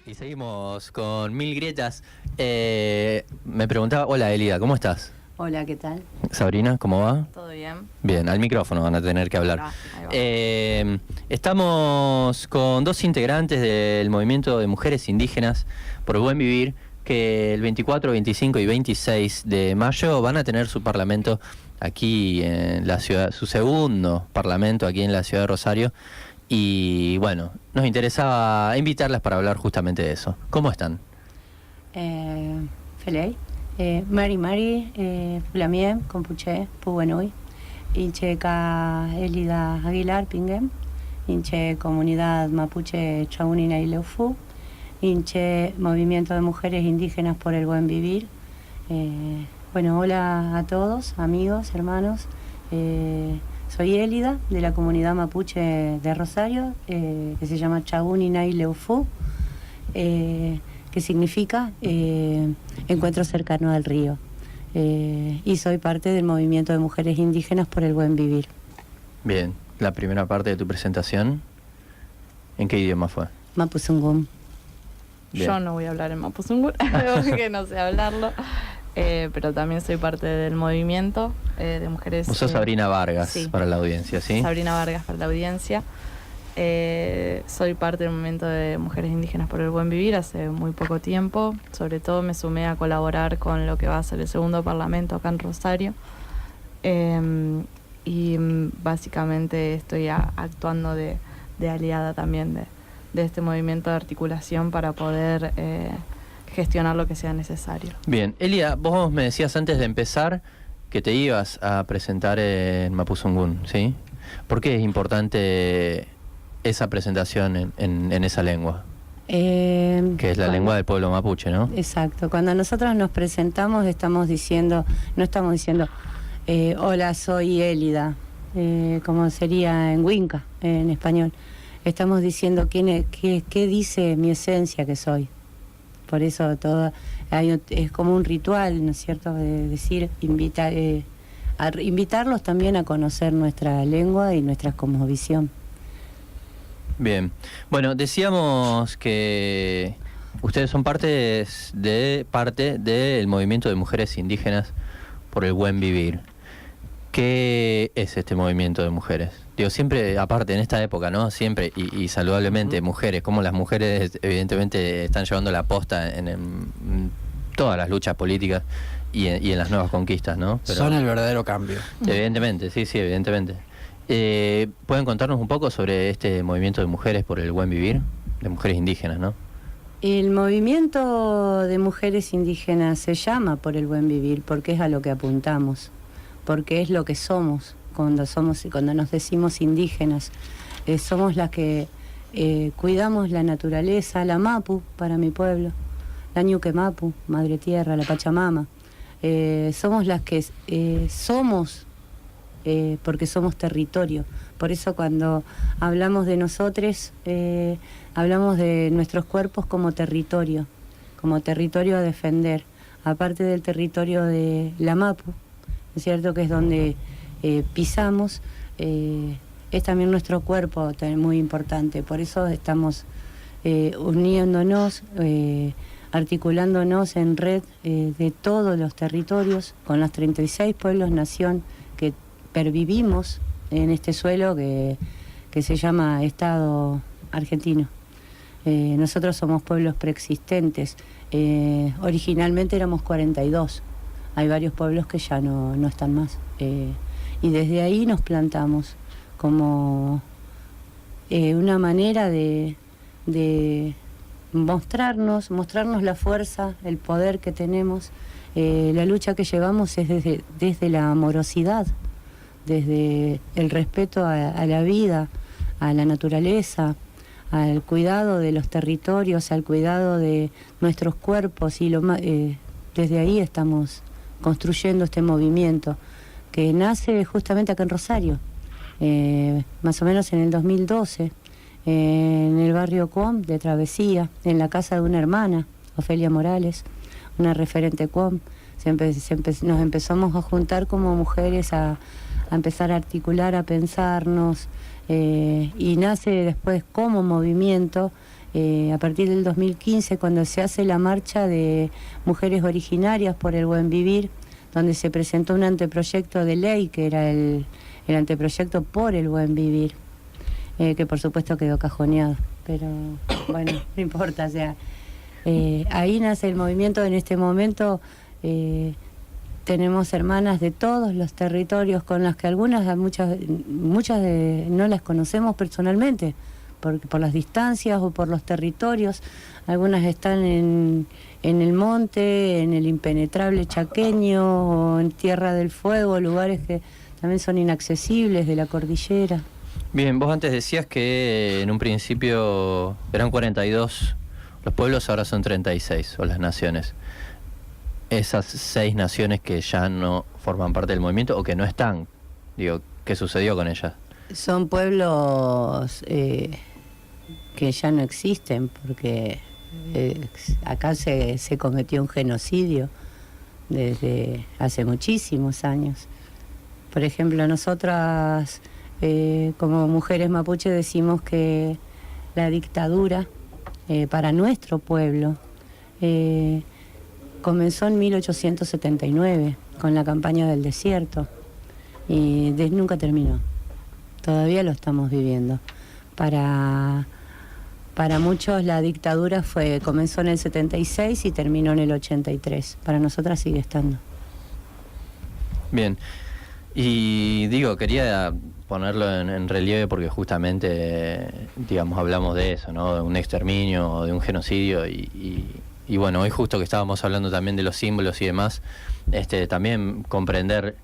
Y seguimos con Mil Grietas. Me preguntaba, hola Elida, ¿cómo estás? Hola, ¿qué tal? Sabrina, ¿cómo va? ¿Todo bien? Bien, al micrófono van a tener que hablar. Ahí va. Estamos con dos integrantes del movimiento de mujeres indígenas por el buen vivir, que el 24, 25 y 26 de mayo van a tener su parlamento aquí en la ciudad, su segundo parlamento aquí en la ciudad de Rosario. Y bueno, nos interesaba invitarlas para hablar justamente de eso. ¿Cómo están? Felei, Mari, Pulamien, Compuche, Pubuenui, Incheca Elida Aguilar, Pinguem, Inche Comunidad Mapuche Chaunina y Leufu, Inche Movimiento de Mujeres Indígenas por el Buen Vivir. Bueno, hola a todos, amigos, hermanos. Soy Elida, de la comunidad mapuche de Rosario, que se llama Chaunina y Leufu, que significa encuentro cercano al río. Y soy parte del movimiento de mujeres indígenas por el buen vivir. Bien, la primera parte de tu presentación, ¿en qué idioma fue? Mapuzungún. Yo no voy a hablar en Mapuzungún, porque no sé hablarlo, pero también soy parte del movimiento de mujeres. Vos sos Sabrina Vargas, sí. Para la audiencia, ¿sí? Sabrina Vargas para la audiencia. Soy parte del movimiento de mujeres indígenas por el buen vivir hace muy poco tiempo. Sobre todo me sumé a colaborar con lo que va a ser el segundo parlamento acá en Rosario. Y básicamente estoy actuando de aliada también de este movimiento de articulación para poder gestionar lo que sea necesario. Bien, Elia, vos me decías antes de empezar que te ibas a presentar en Mapuzungún, ¿sí? ¿Por qué es importante esa presentación en esa lengua? Que es la lengua del pueblo mapuche, ¿no? Exacto. Cuando nosotros nos presentamos no estamos diciendo, hola, soy Elida, como sería en Winca, en español. Estamos diciendo qué dice mi esencia que soy. Por eso es como un ritual, ¿no es cierto?, de decir, invitarlos también a conocer nuestra lengua y nuestra cosmovisión. Bien, bueno, decíamos que ustedes son parte del movimiento de mujeres indígenas por el buen vivir. ¿Qué es este movimiento de mujeres? Digo, siempre, aparte en esta época, ¿no? Siempre y saludablemente, mujeres, como las mujeres evidentemente están llevando la posta en todas las luchas políticas y en las nuevas conquistas, ¿no? Pero son el verdadero cambio. Evidentemente, sí, evidentemente. ¿Pueden contarnos un poco sobre este movimiento de mujeres por el buen vivir? De mujeres indígenas, ¿no? El movimiento de mujeres indígenas se llama por el buen vivir porque es a lo que apuntamos, porque es lo que somos cuando nos decimos indígenas. Somos las que cuidamos la naturaleza, la Mapu para mi pueblo, la Ñuque Mapu, Madre Tierra, la Pachamama. Somos las que somos porque somos territorio. Por eso cuando hablamos de nosotros, hablamos de nuestros cuerpos como territorio a defender, aparte del territorio de la Mapu, ¿no es cierto?, que es donde pisamos, es también nuestro cuerpo muy importante. Por eso estamos uniéndonos, articulándonos en red de todos los territorios, con los 36 pueblos nación que pervivimos en este suelo que se llama Estado argentino. Nosotros somos pueblos preexistentes. Originalmente éramos 42. Hay varios pueblos que ya no están más. Y desde ahí nos plantamos como una manera de mostrarnos la fuerza, el poder que tenemos. La lucha que llevamos es desde la amorosidad, desde el respeto a la vida, a la naturaleza, al cuidado de los territorios, al cuidado de nuestros cuerpos, y desde ahí estamos construyendo este movimiento que nace justamente acá en Rosario, más o menos en el 2012, en el barrio Cuom de Travesía, en la casa de una hermana, Ofelia Morales, una referente Cuom. Nos empezamos a juntar como mujeres a empezar a articular, a pensarnos, y nace después como movimiento A partir del 2015, cuando se hace la marcha de mujeres originarias por el buen vivir, donde se presentó un anteproyecto de ley, que era el anteproyecto por el buen vivir, que por supuesto quedó cajoneado, pero bueno, no importa, o sea, ahí nace el movimiento. En este momento tenemos hermanas de todos los territorios, con las que muchas no las conocemos personalmente, por las distancias o por los territorios. Algunas están en el monte, en el impenetrable chaqueño, o en Tierra del Fuego, lugares que también son inaccesibles de la cordillera. Bien, vos antes decías que en un principio eran 42 los pueblos, ahora son 36, o las naciones. Esas 6 naciones que ya no forman parte del movimiento o que no están, digo, ¿qué sucedió con ellas? Son pueblos que ya no existen, porque acá se cometió un genocidio desde hace muchísimos años. Por ejemplo, nosotras como mujeres mapuche decimos que la dictadura para nuestro pueblo comenzó en 1879 con la campaña del desierto y nunca terminó. Todavía lo estamos viviendo. Para muchos la dictadura comenzó en el 76 y terminó en el 83. Para nosotras sigue estando. Bien. Y digo, quería ponerlo en relieve porque justamente, digamos, hablamos de eso, ¿no? De un exterminio o de un genocidio y bueno, hoy justo que estábamos hablando también de los símbolos y demás, también comprender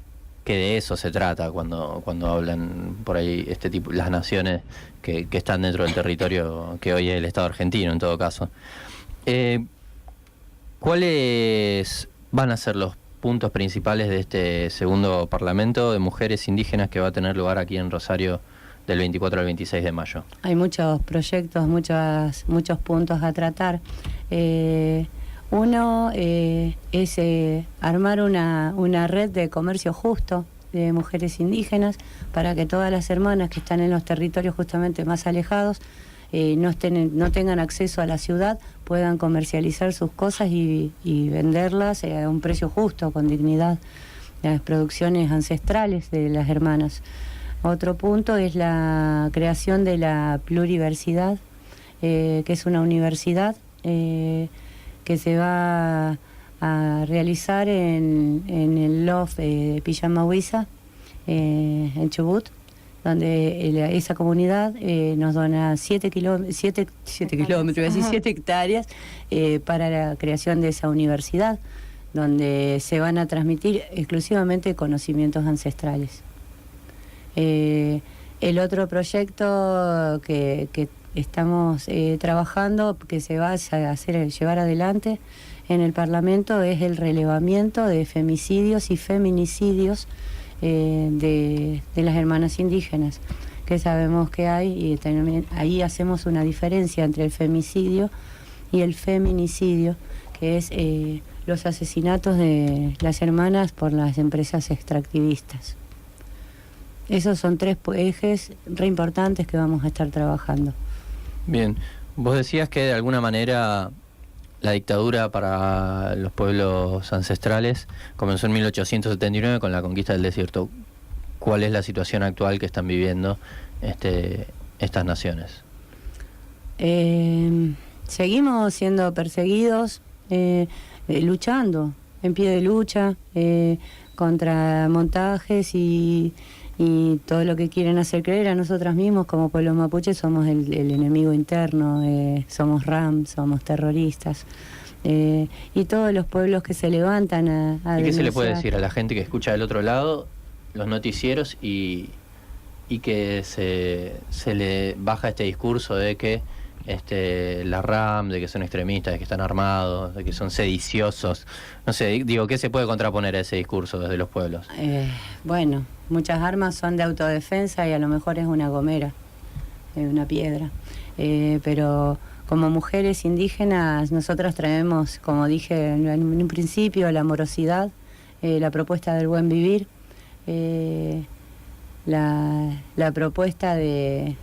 que de eso se trata cuando hablan por ahí tipo, las naciones que están dentro del territorio que hoy es el Estado argentino en todo caso. ¿Cuáles van a ser los puntos principales de este segundo Parlamento de Mujeres Indígenas que va a tener lugar aquí en Rosario del 24 al 26 de mayo? Hay muchos proyectos, muchos puntos a tratar. Uno es armar una red de comercio justo de mujeres indígenas para que todas las hermanas que están en los territorios justamente más alejados no tengan acceso a la ciudad, puedan comercializar sus cosas y venderlas a un precio justo, con dignidad, las producciones ancestrales de las hermanas. Otro punto es la creación de la pluriversidad, que es una universidad que se va a realizar en el LOF de Pijamahuiza, en Chubut, donde esa comunidad nos dona 7 hectáreas para la creación de esa universidad, donde se van a transmitir exclusivamente conocimientos ancestrales. El otro proyecto que estamos trabajando, que se va a llevar adelante en el Parlamento, es el relevamiento de femicidios y feminicidios de las hermanas indígenas, que sabemos que hay, y también ahí hacemos una diferencia entre el femicidio y el feminicidio, que es los asesinatos de las hermanas por las empresas extractivistas. Esos son 3 ejes re importantes que vamos a estar trabajando. Bien, vos decías que de alguna manera la dictadura para los pueblos ancestrales comenzó en 1879 con la conquista del desierto. ¿Cuál es la situación actual que están viviendo estas naciones? Seguimos siendo perseguidos, luchando, en pie de lucha, contra montajes y todo lo que quieren hacer creer. A nosotras mismos como pueblo mapuche somos el enemigo interno, somos RAM, somos terroristas, y todos los pueblos que se levantan a ¿Y qué se le puede denunciar. decir a la gente que escucha del otro lado los noticieros y que se le baja este discurso de que la RAM, de que son extremistas, de que están armados, de que son sediciosos? No sé, digo, ¿qué se puede contraponer a ese discurso desde los pueblos? Bueno, muchas armas son de autodefensa y a lo mejor es una gomera, una piedra. Pero como mujeres indígenas, nosotras traemos, como dije en un principio, la amorosidad, la propuesta del buen vivir, la propuesta de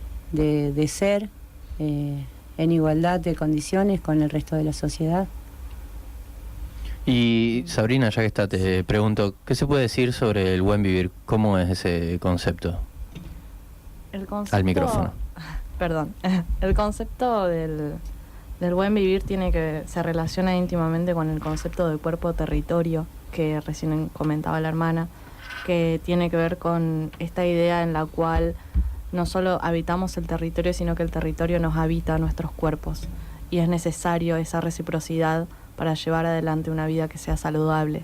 ser en igualdad de condiciones con el resto de la sociedad. Y Sabrina, ya que está, te pregunto, ¿qué se puede decir sobre el buen vivir? ¿Cómo es ese concepto? El concepto, Al micrófono. Perdón. El concepto del buen vivir se relaciona íntimamente con el concepto de cuerpo-territorio que recién comentaba la hermana, que tiene que ver con esta idea en la cual no solo habitamos el territorio, sino que el territorio nos habita a nuestros cuerpos. Y es necesario esa reciprocidad para llevar adelante una vida que sea saludable.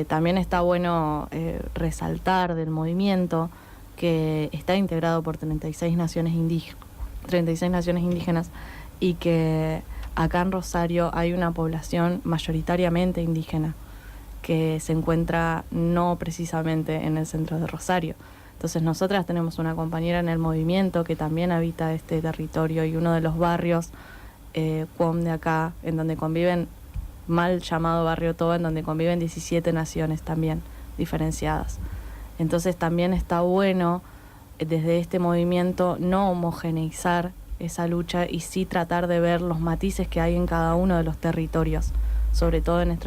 También está bueno resaltar del movimiento que está integrado por 36 naciones indígenas y que acá en Rosario hay una población mayoritariamente indígena que se encuentra no precisamente en el centro de Rosario. Entonces nosotras tenemos una compañera en el movimiento que también habita este territorio y uno de los barrios Cuom de acá, en donde conviven, mal llamado Barrio Toba, en donde conviven 17 naciones también diferenciadas. Entonces también está bueno desde este movimiento no homogeneizar esa lucha y sí tratar de ver los matices que hay en cada uno de los territorios, sobre todo en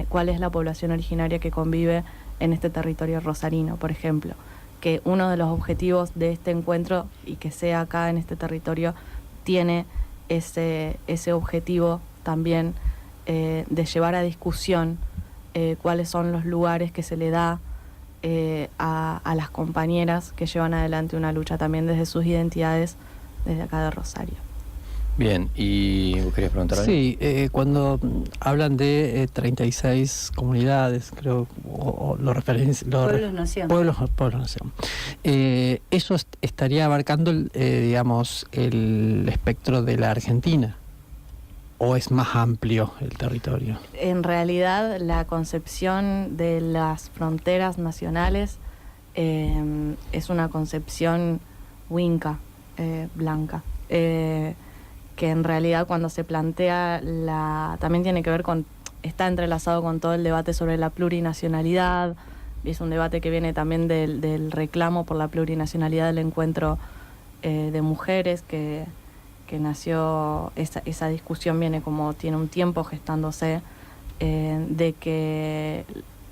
cuál es la población originaria que convive en este territorio rosarino, por ejemplo, que uno de los objetivos de este encuentro y que sea acá en este territorio tiene ese objetivo también de llevar a discusión cuáles son los lugares que se le da a las compañeras que llevan adelante una lucha también desde sus identidades, desde acá de Rosario. Bien, ¿y vos querías preguntar algo? Sí, cuando hablan de 36 comunidades, creo, o lo referencia... Pueblos-nación. Pueblos-nación. Eso estaría abarcando, digamos, el espectro de la Argentina, ¿o es más amplio el territorio? En realidad, la concepción de las fronteras nacionales es una concepción winca, blanca, que en realidad cuando se plantea también tiene que ver con, está entrelazado con todo el debate sobre la plurinacionalidad, y es un debate que viene también del reclamo por la plurinacionalidad del encuentro de mujeres que nació, esa discusión viene como tiene un tiempo gestándose, de que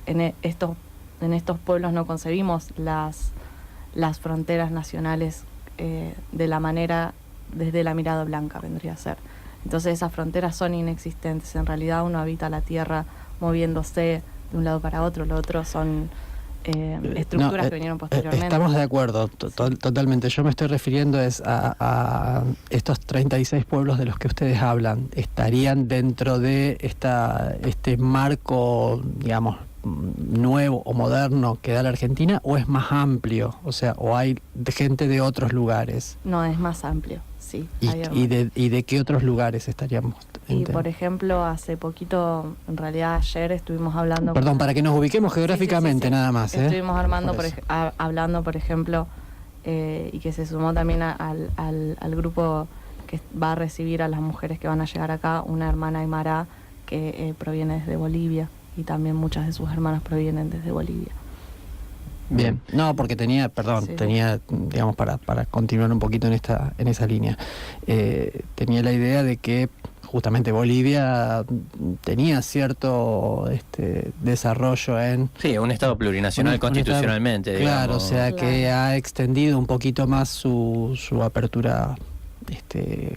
en estos pueblos no concebimos las fronteras nacionales de la manera, desde la mirada blanca vendría a ser. Entonces esas fronteras son inexistentes, en realidad uno habita la tierra moviéndose de un lado para otro, lo otro son estructuras que vinieron posteriormente. Estamos de acuerdo, totalmente. Yo me estoy refiriendo a estos 36 pueblos de los que ustedes hablan. ¿Estarían dentro de este marco, digamos, nuevo o moderno que da la Argentina, o es más amplio? O sea, ¿o hay gente de otros lugares? No, es más amplio, sí. ¿Y de qué otros lugares estaríamos? Y por ejemplo, hace poquito, en realidad ayer estuvimos hablando... Perdón, para que nos ubiquemos geográficamente, sí. nada más. Estuvimos hablando, por ejemplo, y que se sumó también al grupo que va a recibir a las mujeres que van a llegar acá, una hermana aymara que proviene desde Bolivia, y también muchas de sus hermanas provienen desde Bolivia. Bien, no, porque tenía, digamos, para continuar un poquito en esa línea, tenía la idea de que justamente Bolivia tenía cierto desarrollo en... Sí, un Estado plurinacional constitucionalmente. Claro, digamos. o sea, que ha extendido un poquito más su apertura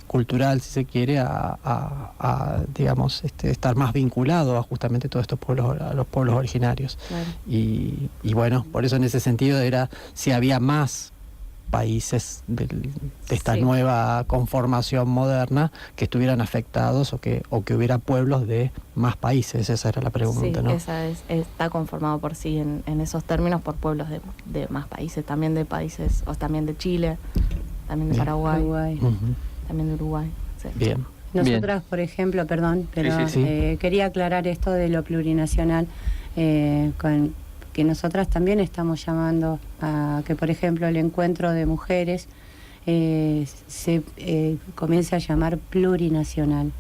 cultural, si se quiere, a digamos, estar más vinculado a justamente todos estos pueblos, a los pueblos originarios. Claro. Y bueno, por eso en ese sentido era si había más países de esta nueva conformación moderna que estuvieran afectados o que hubiera pueblos de más países. Esa era la pregunta, sí, ¿no? Está conformado por sí en esos términos por pueblos de más países, también de países, o también de Chile, también de Paraguay, Uh-huh. también de Uruguay. Sí. Bien. Nosotras, por ejemplo, perdón, pero Sí. quería aclarar esto de lo plurinacional, que nosotras también estamos llamando a que, por ejemplo, el encuentro de mujeres se comience a llamar plurinacional,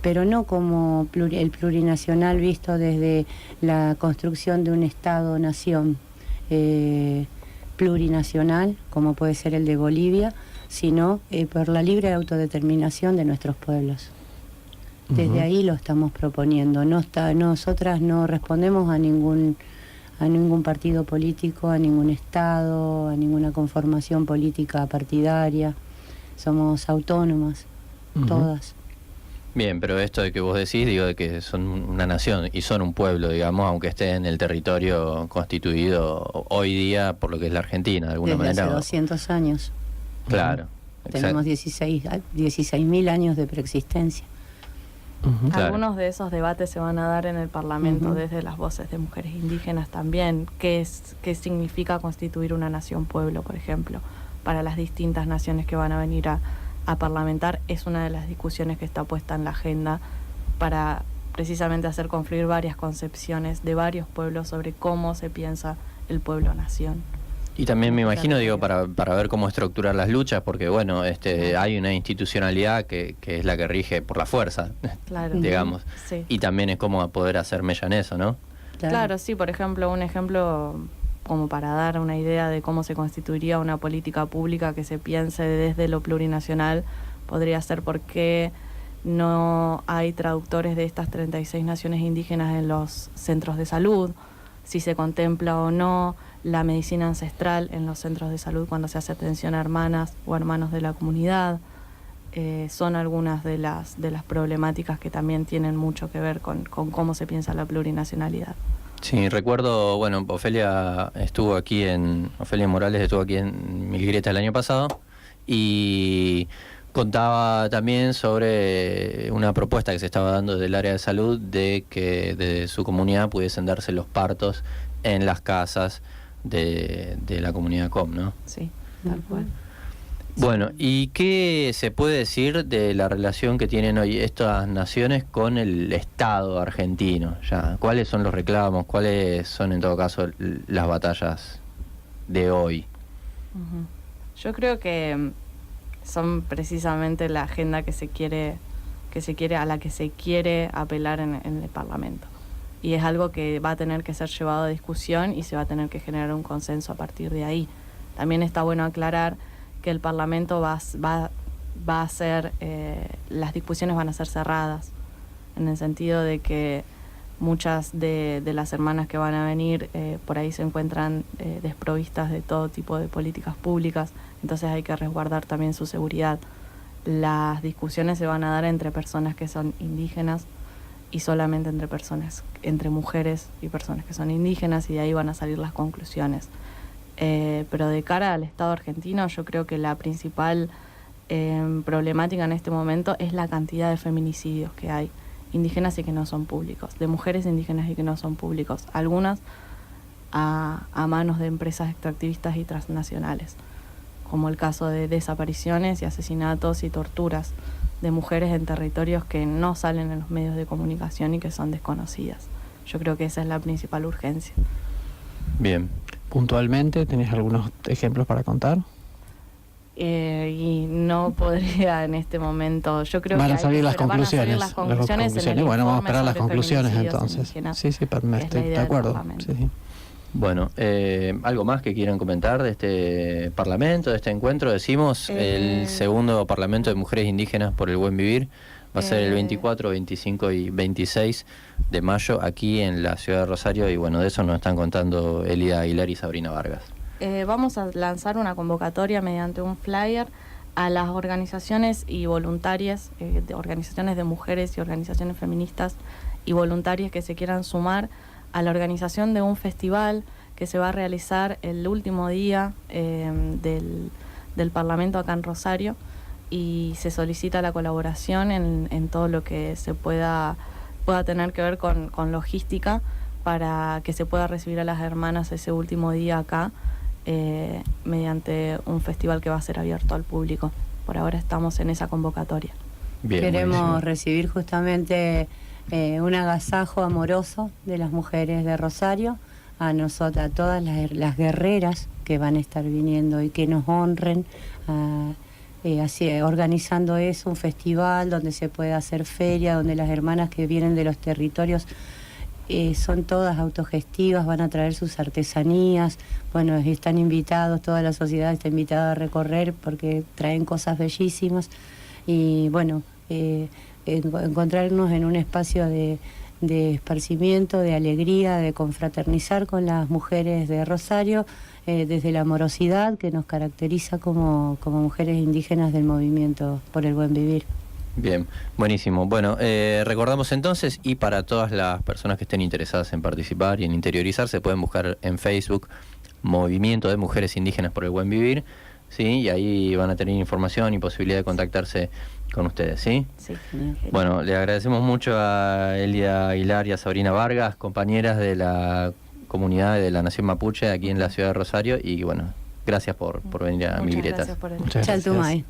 pero no como el plurinacional visto desde la construcción de un Estado-nación plurinacional, como puede ser el de Bolivia, sino por la libre autodeterminación de nuestros pueblos. Desde ahí lo estamos proponiendo. Nosotras no respondemos a ningún partido político, a ningún estado, a ninguna conformación política partidaria. Somos autónomas, todas. Bien, pero esto de que vos decís, digo, de que son una nación y son un pueblo, digamos, aunque esté en el territorio constituido hoy día por lo que es la Argentina, de alguna Desde manera. hace 200 años. Claro. Tenemos 16.000 años de preexistencia. Claro. Algunos de esos debates se van a dar en el Parlamento desde las voces de mujeres indígenas también. ¿Qué significa constituir una nación-pueblo, por ejemplo? Para las distintas naciones que van a venir a parlamentar, es una de las discusiones que está puesta en la agenda para precisamente hacer confluir varias concepciones de varios pueblos sobre cómo se piensa el pueblo-nación. Y también me imagino, digo, para ver cómo estructurar las luchas, porque bueno, hay una institucionalidad que es la que rige por la fuerza, Claro. digamos. Sí. Y también es como poder hacer mella en eso, ¿no? Claro, sí, por ejemplo, un ejemplo como para dar una idea de cómo se constituiría una política pública que se piense desde lo plurinacional, podría ser por qué no hay traductores de estas 36 naciones indígenas en los centros de salud, si se contempla o no la medicina ancestral en los centros de salud cuando se hace atención a hermanas o hermanos de la comunidad. Son algunas de las problemáticas que también tienen mucho que ver con cómo se piensa la plurinacionalidad. Sí, recuerdo, bueno, Ofelia Morales estuvo aquí en Mil Grietas el año pasado y contaba también sobre una propuesta que se estaba dando del área de salud de que de su comunidad pudiesen darse los partos en las casas de la comunidad COM, ¿no? Sí, tal cual. Bueno, ¿y qué se puede decir de la relación que tienen hoy estas naciones con el Estado argentino? Ya, ¿cuáles son los reclamos? ¿Cuáles son en todo caso las batallas de hoy? Yo creo que son precisamente la agenda a la que se quiere apelar en el Parlamento. Y es algo que va a tener que ser llevado a discusión y se va a tener que generar un consenso a partir de ahí. También está bueno aclarar que el Parlamento va a ser, las discusiones van a ser cerradas, en el sentido de que muchas de las hermanas que van a venir por ahí se encuentran desprovistas de todo tipo de políticas públicas, entonces hay que resguardar también su seguridad. Las discusiones se van a dar entre personas que son indígenas y solamente entre mujeres y personas que son indígenas, y de ahí van a salir las conclusiones. Pero de cara al Estado argentino, yo creo que la principal problemática en este momento es la cantidad de feminicidios que hay, indígenas y que no son públicos, de mujeres indígenas y que no son públicos, algunas a manos de empresas extractivistas y transnacionales, como el caso de desapariciones y asesinatos y torturas de mujeres en territorios que no salen en los medios de comunicación y que son desconocidas. Yo creo que esa es la principal urgencia. Bien. Puntualmente, ¿tenés algunos ejemplos para contar? Y no podría en este momento. Yo creo van que a salir las conclusiones. Las conclusiones. Bueno, vamos a esperar las sobre conclusiones feminicidios entonces. Sí, estoy de del acuerdo. Parlamento. Sí. Bueno, ¿algo más que quieran comentar de este Parlamento, de este encuentro? Decimos, el segundo Parlamento de Mujeres Indígenas por el Buen Vivir va a ser el 24, 25 y 26 de mayo aquí en la ciudad de Rosario, y bueno, de eso nos están contando Elida Aguilar y Sabrina Vargas. Vamos a lanzar una convocatoria mediante un flyer a las organizaciones y voluntarias, de organizaciones de mujeres y organizaciones feministas y voluntarias que se quieran sumar a la organización de un festival que se va a realizar el último día del Parlamento acá en Rosario, y se solicita la colaboración en todo lo que se pueda tener que ver con logística para que se pueda recibir a las hermanas ese último día acá, mediante un festival que va a ser abierto al público. Por ahora estamos en esa convocatoria. Bien, queremos buenísimo. recibir justamente un agasajo amoroso de las mujeres de Rosario, a nosotras, a todas las guerreras que van a estar viniendo y que nos honren, así, organizando eso, un festival donde se pueda hacer feria, donde las hermanas que vienen de los territorios son todas autogestivas, van a traer sus artesanías, bueno, están invitados, toda la sociedad está invitada a recorrer porque traen cosas bellísimas y bueno, encontrarnos en un espacio de esparcimiento, de alegría, de confraternizar con las mujeres de Rosario, desde la amorosidad que nos caracteriza como mujeres indígenas del movimiento por el buen vivir. Bien, buenísimo. Bueno, recordamos entonces, y para todas las personas que estén interesadas en participar y en interiorizarse, pueden buscar en Facebook Movimiento de Mujeres Indígenas por el Buen Vivir, ¿sí? Y ahí van a tener información y posibilidad de contactarse con ustedes, ¿sí? Sí. Bueno, le agradecemos mucho a Elia Aguilar y a Sabrina Vargas, compañeras de la comunidad de la Nación Mapuche aquí en la ciudad de Rosario, y bueno, gracias por venir a Muchas Migretas. gracias por el Muchas gracias. Chaltumay.